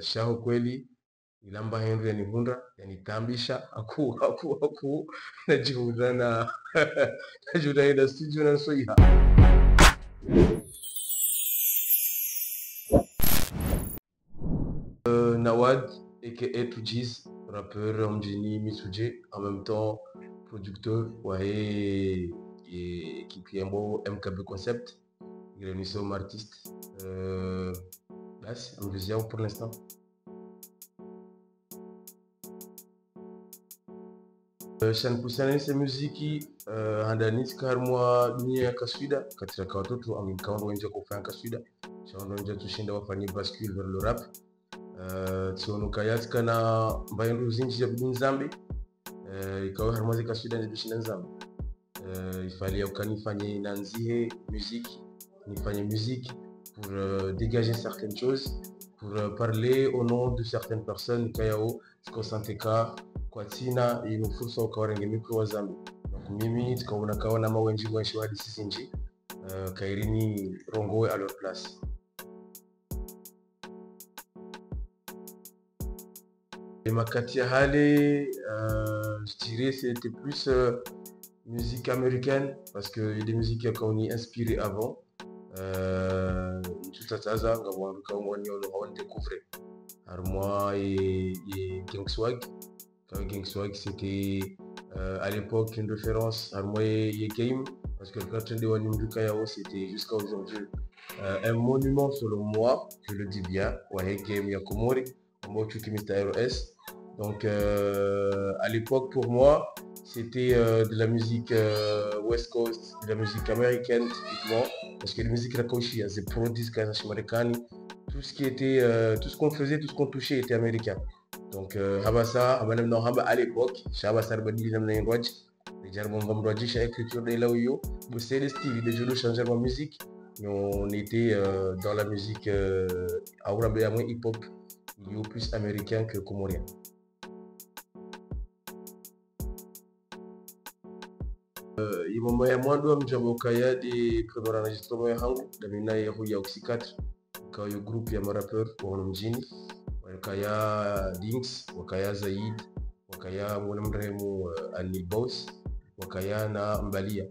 shaho kweli ilamba hendu yanihunda yanitambisha aku najihuda na najuda ida studio na soiha Nawad aka Tujiz, rappeur mjini Misuje, en même temps producteur et équipe yambo MKB Concept, il est comme artiste. Basi amvizia pour l'instant. Shan kusani se muziki handani karmwa dunia ya kaswida katika kwa watoto amikawa wenje kufanya kaswida shaondo nje tushinda wafanye bascule vers le rap tsonuka yatkana mbayendu zinji ya Nzambi ikawa harmazi kaswida nje tushinda Nzambi il fallait nifanye nanzihe musique nifanye musique pour dégager certaines choses pour parler au nom de certaines personnes kayao sikosanteka kwa tina ino fursa ukawarenge mikro wa Zambi donc mimi tukaona kaona mawenji mwenshi wa disi nji kairini rongowe à leur place. Et makati ya hale je dirais c'était plus musique américaine parce que il y a des musiques qui ont inspiré avant tout à taza ngabwangu kaumoni on découvrir Armois et Gangswag. Gangswag c'était à l'époque une référence Armois et Game parce que le carton de Wanimduka Yao c'était jusqu'à aujourd'hui un monument selon moi, je le dis bien, Wahe Game Yakomori, Mochuki Mr. ROS. Donc à l'époque pour moi c'était de la musique West Coast, de la musique américaine typiquement, parce que la musique Rakoshi, c'est produit américaine, tout ce qui était, tout ce qu'on faisait, tout ce qu'on touchait était américain. Donc Habasa, à l'époque, Habasa Arbadi Namna Rwaj, les Jarmon Vamrwaji, chaque écriture de Laoyo, c'est le style, les jeux changer ma musique, on était dans la musique Aurabe hip-hop, il y a plus américain que comorien. Imamo ya mwandu wa mjabokaya di premier enregistrement yangu damina ya huya Oxy4 kwa yo group ya marapeur wa mjini wakaya Dinks, wakaya Zaid, wakaya mwanamremu Ali Boss, wakaya na Mbalia.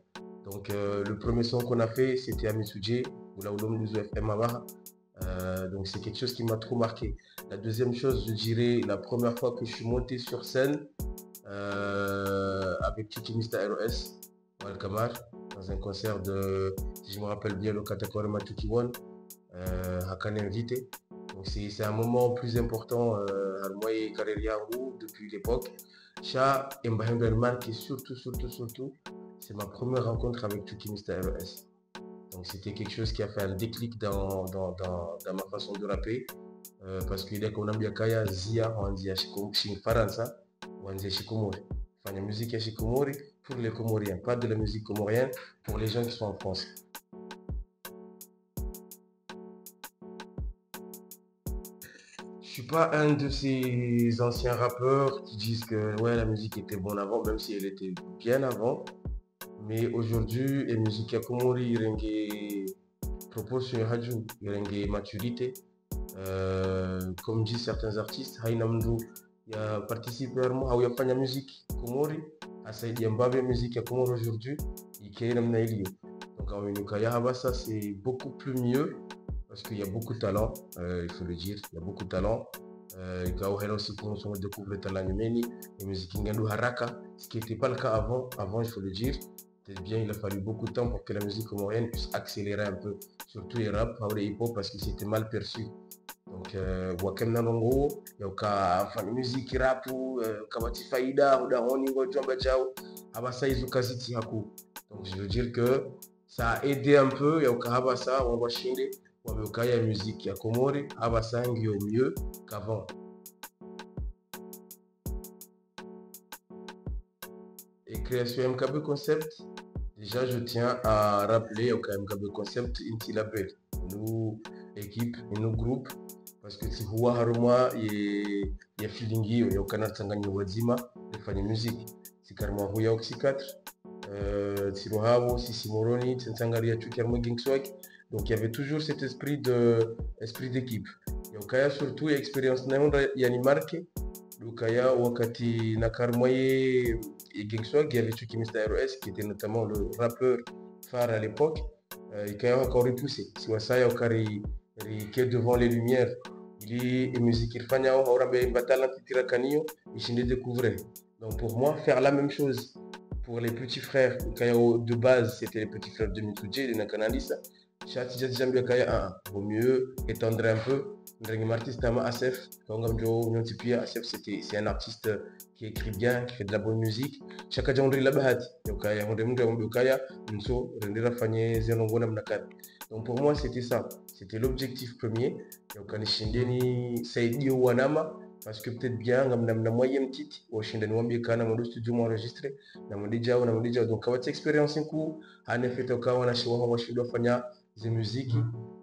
Donc le premier son qu'on a fait c'était à Misuje ou là où l'homme nous FM Amaha. Donc c'est quelque chose qui m'a trop marqué. La deuxième chose, je dirais la première fois que je suis monté sur scène avec Chuki Mr. ROS Kamar dans un concert de, si je me rappelle bien, le Katakore Matuki One, Hakan invité. Donc c'est un moment plus important à moi et Kareliangu depuis l'époque. Cha et Mbahembe marque et surtout, c'est ma première rencontre avec Chuki Mr. ROS. Donc c'était quelque chose qui a fait un déclic dans ma façon de rapper. Parce qu'il est qu'on a bien kaya zia on dit chez Faransa on dit chez Komori. Enfin la musique à chez Komori pour les Comoriens, pas de la musique comorienne pour les gens qui sont en France. Je suis pas un de ces anciens rappeurs qui disent que ouais la musique était bonne avant, même si elle était bien avant. Mais aujourd'hui, la musique à Komori, il y a une proportion, il y a une maturité. Comme disent certains artistes, Hainamdou, il a participé à moi, il a fait la musique Komori, il y a une musique à Komori aujourd'hui, il y a une musique. Donc en Unukaya, ça c'est beaucoup plus mieux parce qu'il y a beaucoup de talent, il faut le dire, il y a beaucoup de talent. Il y a aussi pour nous découvrir le talent humain, la musique Ngandu Haraka, ce qui n'était pas le cas avant il faut le dire. C'est bien, il a fallu beaucoup de temps pour que la musique comorienne puisse accélérer un peu, surtout les rap, les hip-hop, parce que c'était mal perçu. Donc, Wakem Nanongo, il y a une musique rap, Kabati Faïda, ou Dahoni, ou Djamba Chao, Abasa Izukaziti Haku. Donc, je veux dire que ça a aidé un peu, il y a Abasa, on va chinder, il y a une musique qui a Komori, Abasa est mieux qu'avant. Et création MKB Concept, déjà je tiens à rappeler au MKB Concept une label, nous équipe, nous groupe, parce que si vous haruma il y a feeling il y a aucun tangani wazima de faire musique, si carrément huya Oxy4, Tirohavo, Sisi Moroni, Tsangaria Chukarmo Gangswag. Donc il y avait toujours cet esprit d'équipe. Il y ukaya surtout experience nayo yanimarke ukaya wakati nakarmoye Gingswag, il y avait Chucky Mr. ROS qui était notamment le rappeur phare à l'époque. Il a encore repoussé. Si Wasaya Okari qui est devant les lumières, il est musique il fanya aura be batala titira kanio, il découvrir. Donc pour moi, faire la même chose pour les petits frères, de base, c'était les petits frères de Mitouji, de Nakanalisa. Vaut mieux étendre un peu. Asef, c'est un artiste qui écrit bien, qui fait de la bonne musique. Chaque jour, il a donc pour moi, c'était ça. C'était l'objectif premier. Donc, parce que peut-être bien na moyenne petite washinda niwambie kana mu studio m'enregistrer na mudijao donc kawati experience nku hanefeta ukawa na shiwa washindwa fanya des musiques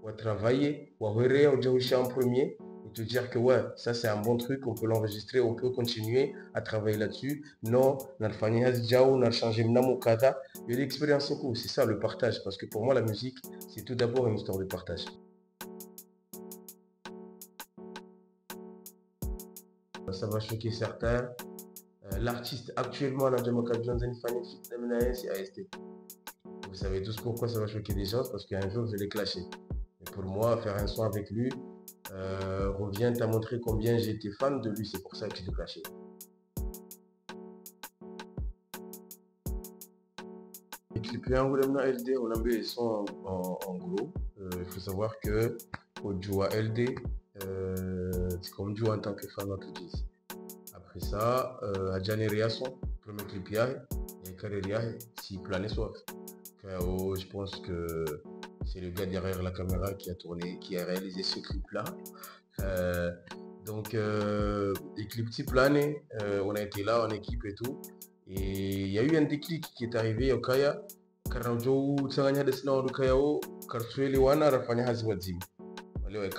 wa travailler wa hwerea ujawisha en premier et te dire que ouais ça c'est un bon truc, on peut l'enregistrer, on peut continuer à travailler là-dessus. Non nalfanya hazijao na changer mnamo kadha et l'expérience nku, c'est ça le partage, parce que pour moi la musique c'est tout d'abord une histoire de partage. Ça va choquer certains. L'artiste actuellement, c'est AST. Vous savez tous pourquoi ça va choquer des gens, parce qu'un jour je vais les clasher. Et pour moi, faire un son avec lui revient à montrer combien j'étais fan de lui, c'est pour ça que je l'ai clashé. Les clips LD, on a mis les sons en gros. Il faut savoir que au joue à LD, c'est comme joue en tant que fan de Jizz. Après ça, à Janeria son, premier clip et Kareria, si plané soif. Je pense que c'est le gars derrière la caméra qui a tourné, qui a réalisé ce clip-là. Donc, les clips type plané, on a été là en équipe et tout. Et il y a eu un déclic qui est arrivé au Kaya. Karanjo tsanganya desina wa Kayao, Kartueli wana rafanya hazi wazim. Wale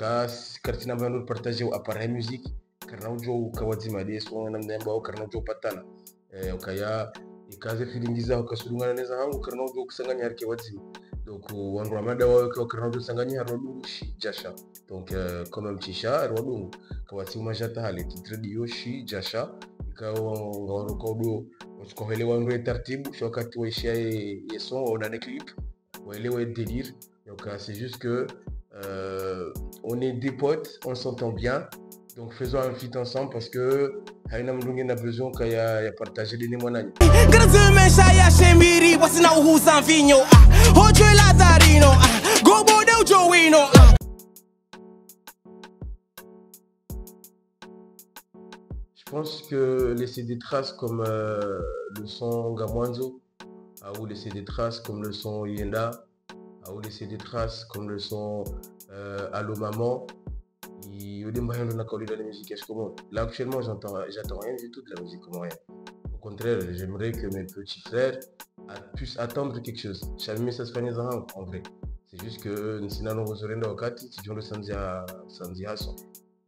kartina mbano partager au appareil musique. Karnaujo kawazima deso na mnemba au karnaujo patana. Okaya ikaze filingiza ukasulungana neza hangu karnaujo kusanganya harke wazima. Donc wangu ramada wao kwa karnaujo sanganya harodu shi jasha. Donc comme un chisha harodu kawati umajata hale titre yoshi jasha ikawa ngawaro kodo uskohelewa ngwe tartibu wakati waishia yeson on a des clips waelewe délire. Donc c'est juste que on est des potes, on s'entend bien. Donc faisons un feat ensemble parce que Haina Mdungi n'a besoin qu'il y a partagé des témoignages. Je pense que laisser des traces comme le son Gamwanzo, ou laisser des traces comme le son Yenda, ou laisser des traces comme le son Allo Maman. Là actuellement j'attends rien du tout de la musique comorienne. Au contraire, j'aimerais que mes petits frères puissent attendre quelque chose. En vrai. C'est juste que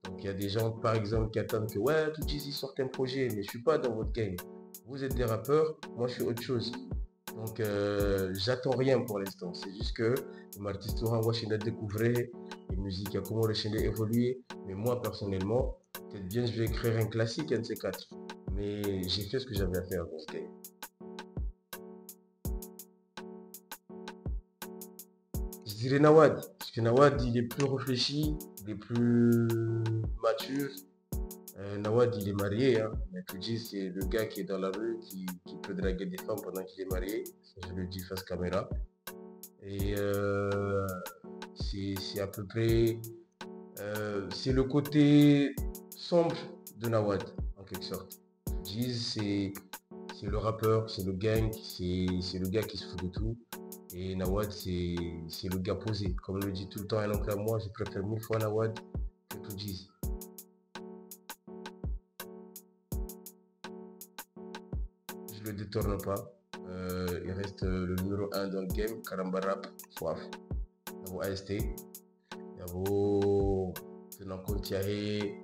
donc il y a des gens par exemple qui attendent que ouais, tout Jizzy sortent un projet, mais je suis pas dans votre game. Vous êtes des rappeurs, moi je suis autre chose. Donc j'attends rien pour l'instant. C'est juste que l'artiste va découvrir les musiques, comment le chaîne évoluer. Mais moi personnellement, peut-être bien je vais écrire un classique, un de ces quatre. Mais j'ai fait ce que j'avais à faire dans ce game. Je dirais Nawad, parce que Nawad il est plus réfléchi, il est plus mature. Nawad il est marié, hein. Mais tu dis c'est le gars qui est dans la rue, qui peut draguer des femmes pendant qu'il est marié. Ça, je le dis face caméra. Et c'est à peu près c'est le côté sombre de Nawad en quelque sorte. Jizz c'est le rappeur, c'est le gang, c'est le gars qui se fout de tout. Et Nawad c'est le gars posé. Comme le dit tout le temps un oncle à moi, je préfère 1000 fois Nawad que tout Jizz. Je le détourne pas. Il reste le numéro 1 dans le game, Karamba Rap, soif. Il y a AST, il y a vos tenant compte, et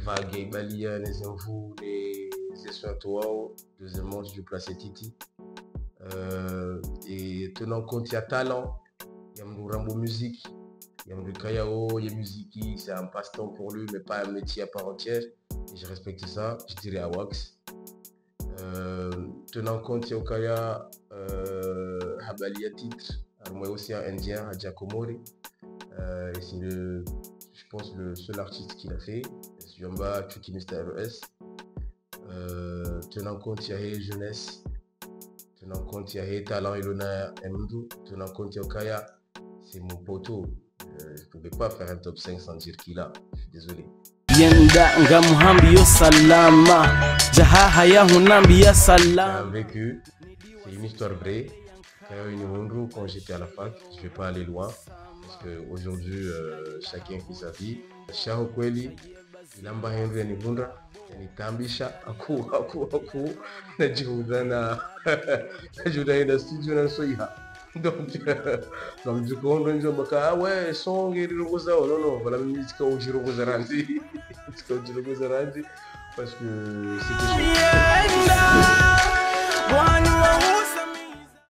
Vague, et Balia, les infos, les Essuatois, deuxièmement, je vais placer Titi. Et tenant compte, il y a Talent, il y a Mourambo Musique, Yamdu Kayao, Yemuziki, c'est un passe-temps pour lui, mais pas un métier à part entière. Et je respecte ça, je dirais à Wax. Tenant compte Yokaya, Habali à titre, moi aussi un indien, à Giacomo. Et c'est je pense, le seul artiste qu'il a fait. Yamba, Chuki Mr. RS. Tenant compte Yahé Jeunesse. Tenant compte Yahé Talent Ilona Mdou. Tenant compte Yokaya, c'est mon poteau. Je ne pouvais pas faire un top 5 sans dire qu'il a. Je suis désolé. C'est un vécu, c'est une histoire vraie. Quand j'étais à la fac, je ne vais pas aller loin. Parce qu'aujourd'hui, chacun fait sa vie. Shaho Kweli, Lamba Henry Nibunda, Nitambisha, Aku, Najuda na studio na Soiha. Donc, du coup, on dit, ah ouais, son, il non, non, voilà, musique au Girogo Zarandi. Parce que c'était chaud.